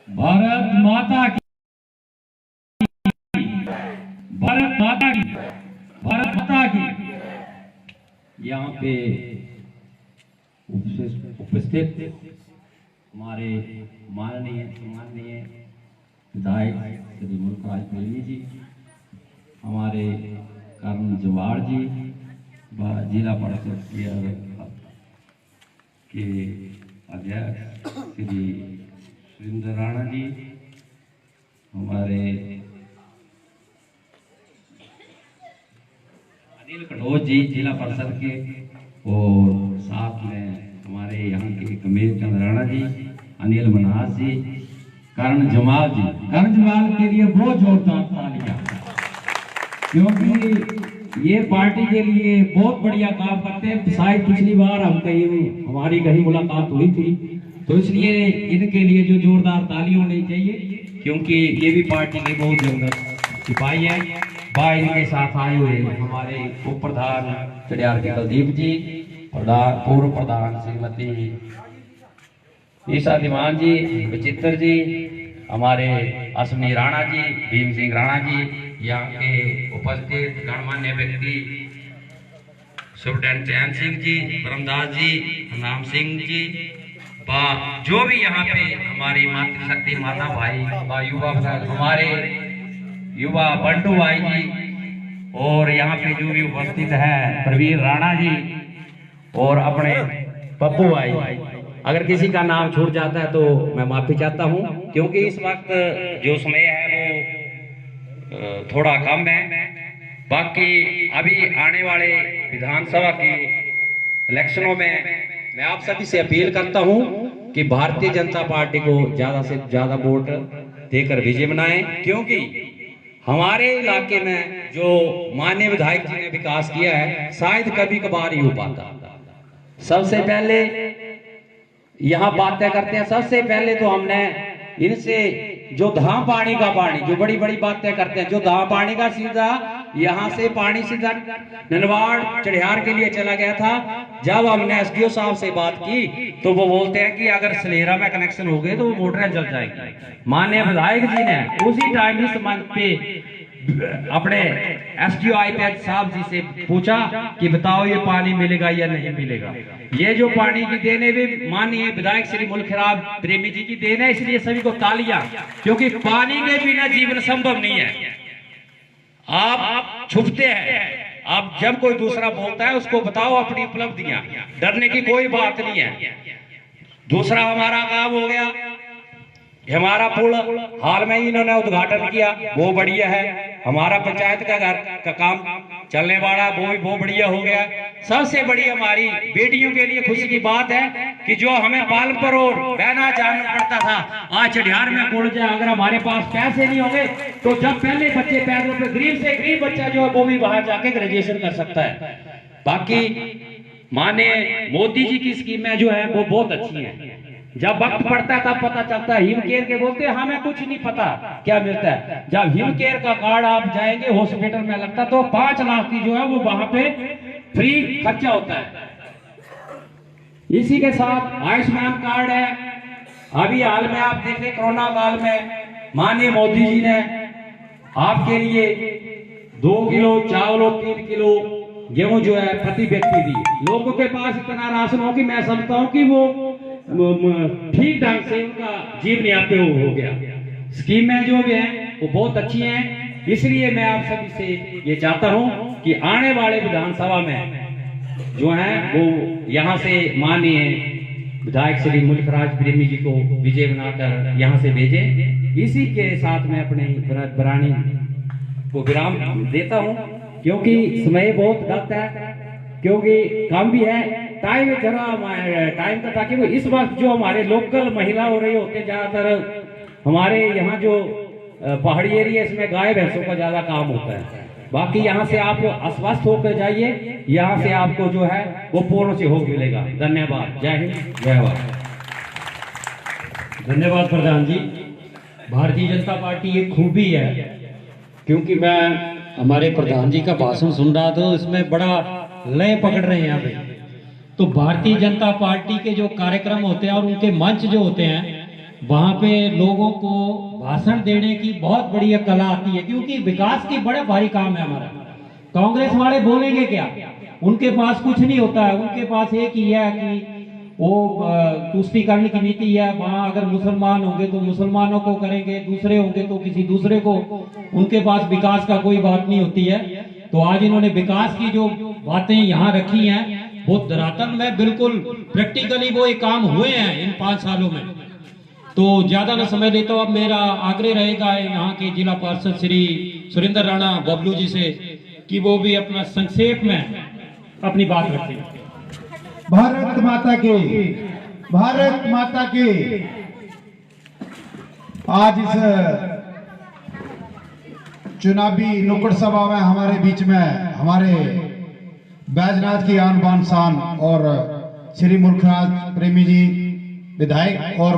भारत माता की, भारत माता की, भारत माता की। यहाँ पे उपस्थित हमारे माननीय सम्माननीय विधायक श्री मुल्कराज प्रेमी जी, हमारे कर्ण जवाहर जी, जिला परिषद के अध्यक्ष श्री सुरेंद्र राणा जी, हमारे अनिल कटोच जी जिला परिषद के, और साथ में हमारे यहाँ के कमेर चंद राणा जी, अनिल मनास जी, कर्ण जमाल जी। कर्ण जमाल के लिए बहुत जोरदार तालियां, क्योंकि ये पार्टी के लिए बहुत बढ़िया काम करते हैं। शायद पिछली बार हमारी कहीं मुलाकात हुई थी, तो इसलिए इनके लिए जो जोरदार ताली होनी चाहिए, क्योंकि ये भी पार्टी के बहुत जबरदस्त सिपाही है। भाई इनके साथ आए हुए हमारे उप प्रधान चढ़ियार के कुलदीप जी, पूर्व प्रधान श्रीमती ईशा दीवान जी, विचित्र जी, हमारे अश्विनी राणा जी, भीम सिंह राणा जी, यहाँ के उपस्थित गणमान्य व्यक्ति सुप्रीटेंडेंट चैन सिंह जी, परमदास जी, नाम सिंह जी, जो भी यहाँ पे हमारी मातृशक्ति माता भाई युवा हमारे युवा बंटू भाई जी, और यहाँ पे जो भी उपस्थित है प्रवीर राणा जी और अपने पप्पू भाई। अगर किसी का नाम छूट जाता है तो मैं माफी चाहता हूँ, क्योंकि इस वक्त जो समय है वो थोड़ा कम है। बाकी अभी आने वाले विधानसभा के इलेक्शनों में मैं आप सभी से अपील करता हूं कि भारतीय जनता पार्टी को ज्यादा से ज्यादा वोट देकर विजय बनाएं, क्योंकि हमारे इलाके में जो माननीय विधायक जी ने विकास किया है शायद कभी कभार ही हो पाता। सबसे पहले यहाँ बातें करते हैं, सबसे पहले तो हमने इनसे जो धाम पानी का पानी, जो बड़ी बड़ी बातें करते हैं, जो धाम पानी का सीधा यहाँ से पानी सीधा ननवाड़ चढ़ियार के लिए चला गया था। जब हमने एसडीओ साहब से बात की तो वो बोलते हैं कि अगर सलेरा में कनेक्शन हो गए तो वो मोटरें जल जाएगी। माननीय विधायक जी ने उसी टाइम इस मंच पे अपने एसडीओ आईपीएच साहब जी से पूछा कि बताओ ये पानी मिलेगा या नहीं मिलेगा। ये जो पानी की देन है भी माननीय विधायक श्री मुल्कराज प्रेमी जी की देन है, इसलिए सभी को तालियां, क्योंकि पानी के बिना जीवन संभव नहीं है। आप छुपते हैं, आप जब कोई दूसरा बोलता है उसको बताओ अपनी उपलब्धियां, डरने की कोई बात नहीं है। दूसरा हमारा काम हो गया, हमारा पुल हाल में ही इन्होंने उद्घाटन किया, वो बढ़िया है। हमारा पंचायत का घर का काम चलने वाला वो भी बहुत बढ़िया हो गया। सबसे बड़ी हमारी बेटियों के लिए खुशी की बात है कि जो हमें पालमपुर और बहना जाना पड़ता था, आज चढ़ियार में कॉलेज है। अगर हमारे पास पैसे नहीं होंगे तो जब पहले बच्चे पैदल पे गरीब से गरीब बच्चा जो है वो भी बाहर जाके ग्रेजुएशन कर सकता है। बाकी माननीय मोदी जी की स्कीमें जो है वो बहुत अच्छी हैं। जब वक्त पड़ता है तब पता चलता है। हिम केयर के बोलते हैं हमें कुछ नहीं पता क्या मिलता है। जब हिम केयर का कार्ड आप जाएंगे हॉस्पिटल में लगता तो 5 लाख की जो है वो वहां पे फ्री खर्चा होता है। इसी के साथ आयुष्मान कार्ड है। अभी हाल में आप देखें कोरोना काल में माननीय मोदी जी ने आपके लिए 2 किलो चावल और 3 किलो गेहूं जो है प्रति व्यक्ति दी। लोगों के पास इतना राशन हो कि मैं समझता हूं कि वो ठीक ढंग से उनका जीवन यापन हो गया। स्कीमें जो भी हैं वो बहुत अच्छी हैं। इसलिए मैं आप सभी से ये चाहता हूं कि आने वाले विधानसभा में जो है वो यहाँ से माननीय विधायक श्री मुल्कराज प्रेमी जी को विजय बनाकर यहाँ से भेजें। इसी के साथ मैं अपने बरानी को विराम देता हूँ, क्योंकि समय बहुत गलत है, क्योंकि काम भी है। टाइम जरा टाइम का, ताकि वो इस वक्त जो हमारे लोकल महिला हो रही होते ज्यादातर हमारे यहाँ जो पहाड़ी एरिया इसमें गाय भैंसों का ज्यादा काम होता है। बाकी यहाँ से आप अस्वस्थ होकर जाइए, यहाँ से आपको जो है वो पूर्ण सहयोग मिलेगा। धन्यवाद। जय हिंद, जय भारत। धन्यवाद प्रधान जी। भारतीय जनता पार्टी एक खूबी है, क्योंकि मैं हमारे प्रधान जी का भाषण सुन रहा था, इसमें बड़ा लय पकड़ रहे हैं यहाँ पे। तो भारतीय जनता पार्टी के जो कार्यक्रम होते हैं और उनके मंच जो होते हैं वहाँ पे लोगों को भाषण देने की बहुत बढ़िया कला आती है, क्योंकि विकास की बड़ा भारी काम है हमारा। कांग्रेस वाले बोलेंगे क्या, उनके पास कुछ नहीं होता है, उनके पास एक ही है कि वो तुष्टीकरण की नीति है। वहाँ अगर मुसलमान होंगे तो मुसलमानों को करेंगे, दूसरे होंगे तो किसी दूसरे को, उनके पास विकास का कोई बात नहीं होती है। तो आज इन्होंने विकास की जो बातें यहाँ रखी हैं वो धरातल में बिल्कुल प्रैक्टिकली वो एक काम हुए हैं इन 5 सालों में। तो ज्यादा न समय लेता हूं, अब मेरा आग्रह रहेगा यहाँ के जिला पार्षद श्री सुरेंद्र राणा बबलू जी से कि वो भी अपना संक्षेप में अपनी बात रखें। भारत माता के, भारत माता के। आज इस चुनावी नुक्कड़ सभा में हमारे बीच में हमारे बैजनाथ की आन बान शान और श्री मुल्खराज प्रेमी जी विधायक और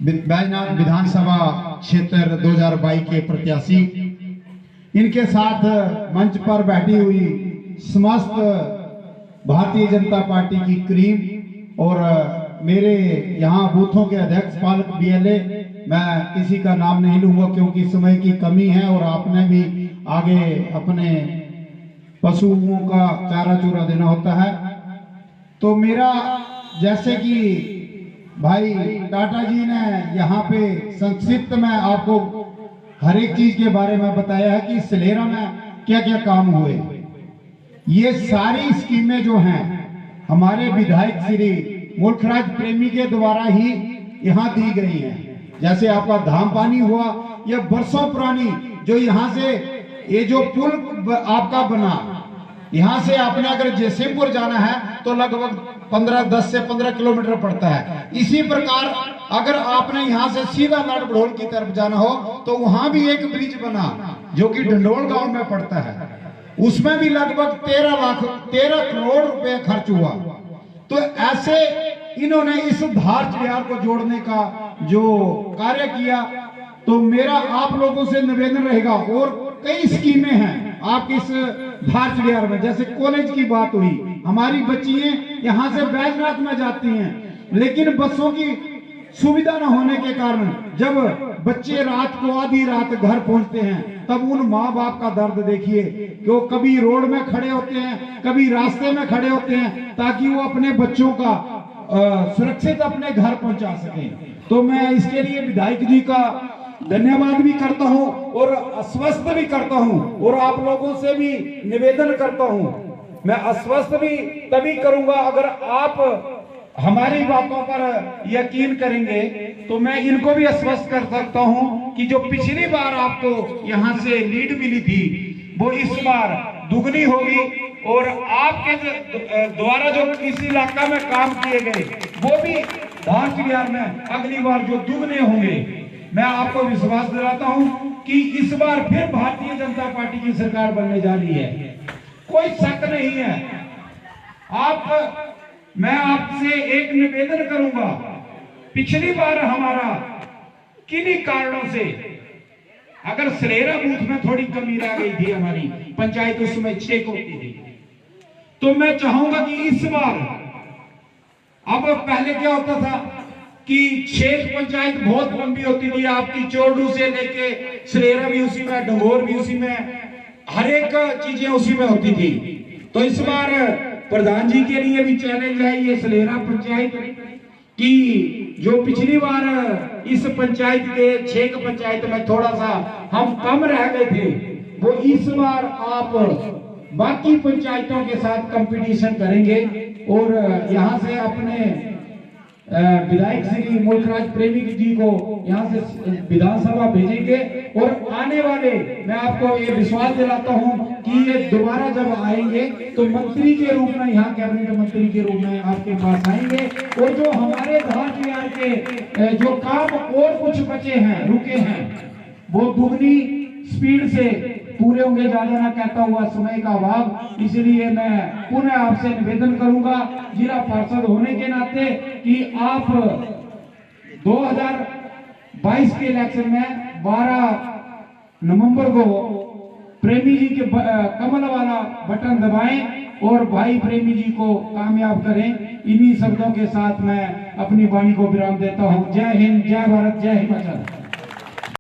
बैजनाथ विधानसभा क्षेत्र 2022 के प्रत्याशी, इनके साथ मंच पर बैठी हुई समस्त भारतीय जनता पार्टी की क्रीम और मेरे यहाँ बूथों के अध्यक्ष पालक बीएलए, मैं किसी का नाम नहीं लूंगा क्योंकि समय की कमी है और आपने भी आगे अपने पशुओं का चारा चूरा देना होता है। तो मेरा, जैसे कि भाई टाटा जी ने यहाँ पे संक्षिप्त में आपको हर एक चीज के बारे में बताया है कि सलेरा में क्या क्या काम हुए। ये सारी स्कीमें जो हैं हमारे विधायक श्री मुल्खराज प्रेमी के द्वारा ही यहाँ दी गई हैं। जैसे आपका धाम पानी हुआ, यह बरसों पुरानी जो यहाँ से ये जो पुल आपका बना, यहाँ से आपने अगर जयसिंहपुर जाना है तो लगभग 10 से 15 किलोमीटर पड़ता है। इसी प्रकार अगर आपने यहाँ से सीधा लाडबड़ोल की तरफ जाना हो तो वहां भी एक ब्रिज बना जो कि डंडोल गांव में पड़ता है, उसमें भी लगभग 13 करोड़ रुपए खर्च हुआ। तो ऐसे इन्होंने इस धार चिड़ियार को जोड़ने का जो कार्य किया, तो मेरा आप लोगों से निवेदन रहेगा, और कई स्कीमें हैं आपकी इस धार चिड़ियार में। जैसे कॉलेज की बात हुई, हमारी बच्चियां यहाँ से बैजनाथ में जाती हैं, लेकिन बसों की सुविधा न होने के कारण जब बच्चे रात को आधी रात घर पहुंचते हैं तब उन माँ बाप का दर्द देखिए कि वो कभी रोड में खड़े होते हैं, कभी रास्ते में खड़े होते हैं ताकि वो अपने बच्चों का सुरक्षित अपने घर पहुंचा सकें। तो मैं इसके लिए विधायक जी का धन्यवाद भी करता हूं और आश्वस्त भी करता हूं, और आप लोगों से भी निवेदन करता हूं। मैं आश्वस्त भी तभी करूंगा अगर आप हमारी बातों पर यकीन करेंगे। तो मैं इनको भी आश्वस्त कर सकता हूं कि जो पिछली बार आपको यहां से लीड मिली थी वो इस बार दुगनी होगी, और आपके द्वारा जो किसी इलाका में काम किए गए वो भी धार चिड़ियार में अगली बार जो दुगने होंगे। मैं आपको विश्वास दिलाता हूं कि इस बार फिर भारतीय जनता पार्टी की सरकार बनने जा रही है, कोई शक नहीं है। मैं आपसे एक निवेदन करूंगा, पिछली बार हमारा किन्हीं कारणों से अगर सलेरा बूथ में थोड़ी कमी रह गई थी, हमारी पंचायत उसमें 6 होती थी, तो मैं चाहूंगा कि इस बार, अब पहले क्या होता था कि 6 पंचायत बहुत लंबी होती थी आपकी, चोरडू से लेके सलेरा भी उसी में, डंगोर भी उसी में, हर एक चीजें उसी में होती थी। तो इस बार प्रधान जी के लिए भी चैलेंज है ये सलेरा पंचायत की, जो पिछली बार इस पंचायत के 6 पंचायत में थोड़ा सा हम कम रह गए थे, वो इस बार आप बाकी पंचायतों के साथ कंपटीशन करेंगे और यहाँ से अपने विधायक श्री मुल्खराज प्रेमी जी को यहाँ से विधानसभा भेजेंगे, और आने वाले, मैं आपको ये विश्वास दिलाता हूँ कि ये दोबारा जब आएंगे तो मंत्री के रूप में, यहाँ कैबिनेट मंत्री के रूप में आपके पास आएंगे, और जो हमारे धार चिड़ियार के जो काम और कुछ बचे हैं, रुके हैं, वो दुगनी स्पीड से पूरे होंगे। ज्यादा ना कहता हुआ समय का अभाव, इसलिए मैं पुनः आपसे निवेदन करूंगा जिला पार्षद होने के नाते कि आप 2022 के इलेक्शन में 12 नवंबर को प्रेमी जी के कमल वाला बटन दबाएं और भाई प्रेमी जी को कामयाब करें। इन्हीं शब्दों के साथ मैं अपनी वाणी को विराम देता हूँ। जय हिंद, जय भारत, जय हिमाचल।